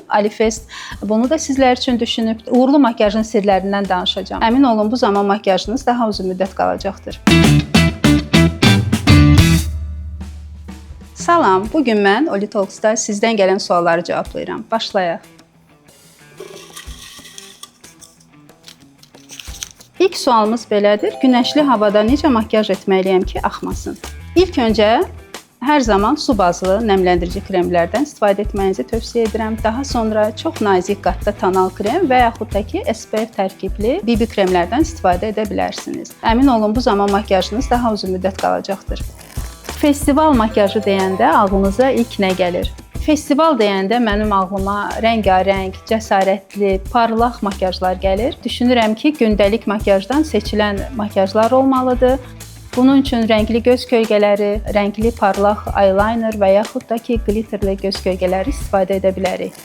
Alifest bunu da sizlər üçün düşünüb. Uğurlu makiyajın sirlərindən danışacağam. Əmin olun, bu zaman makiyajınız daha uzun müddət qalacaqdır. Salam, bugün mən Oli Talks'da sizdən gələn sualları cavablayıram. Başlayaq. İlk sualımız belədir. Günəşli havada necə makiyaj etməliyəm ki, axmasın? İlk öncə hər zaman su bazlı nəmləndirici kremlərdən istifadə etməyinizi tövsiyə edirəm. Daha sonra çox nazik qatda tonal krem və yaxud da ki, SPF tərkibli BB kremlərdən istifadə edə bilərsiniz. Əmin olun, bu zaman makiyajınız daha uzun müddət qalacaqdır. Festival makiyajı deyəndə ağlınıza ilk nə gəlir? Festival deyəndə mənim ağlıma rəngarəng, cəsarətli, parlaq makiyajlar gəlir. Düşünürəm ki, gündəlik makiyajdan seçilən makiyajlar olmalıdır. Bunun üçün rəngli göz kölgələri, rəngli parlaq eyeliner və yaxud da ki, glitterli göz kölgələri istifadə edə bilərik.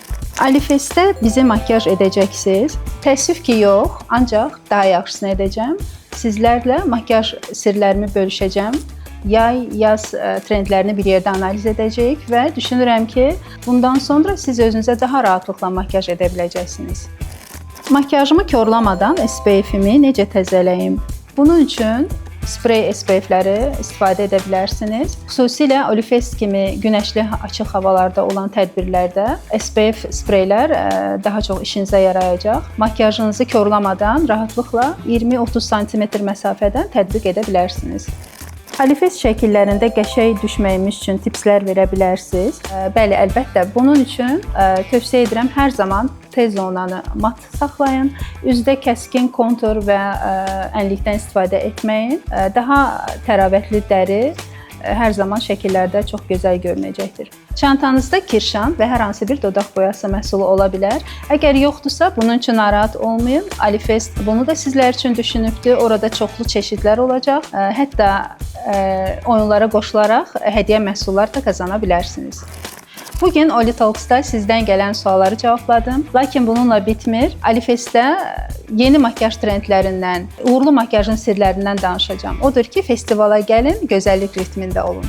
Alifestdə bizi makiyaj edəcəksiniz. Təəssüf ki, yox, ancaq daha yaxşısını edəcəm. Sizlərlə makiyaj sirlərimi bölüşəcəm. Yay, yaz trendlərini bir yerdə analiz edəcəyik və düşünürəm ki, bundan sonra siz özünüzə daha rahatlıqla makiyaj edə biləcəksiniz. Makiyajımı korlamadan SPF-imi necə təzələyim? Bunun üçün sprey SPF-ləri istifadə edə bilərsiniz. Xüsusilə Olifest kimi günəşli açıq havalarda olan tədbirlərdə SPF spreylər daha çox işinizə yarayacaq. Makiyajınızı korlamadan rahatlıqla 20-30 sm məsafədən tətbiq edə bilərsiniz. Alifest şəkillərində qəşəng düşməyimiz üçün tipslər verə bilərsiniz. Bəli, əlbəttə, bunun üçün tövsiyə edirəm hər zaman T-zonanı mat saxlayın. Üzdə kəskin kontur və ənlikdən istifadə etməyin. Daha təravətli dəri hər zaman şəkillərdə çox gözəl görünəcəkdir. Çantanızda kirşan və hər hansı bir dodaq boyası məhsulu ola bilər. Əgər yoxdursa, bunun üçün narahat olmayın. Alifest bunu da sizlər üçün düşünübdür. Orada çoxlu çeşidlər olacaq. Hətta oyunlara qoşularaq hədiyyə məhsullar da qazana bilərsiniz. Bugün Oli Talks'da sizdən gələn sualları cavabladım. Lakin bununla bitmir. Alifestdə yeni makiyaj trendlərindən, uğurlu makiyajın sirlərindən danışacağam. Odur ki, festivala gəlin, gözəllik ritmində olun.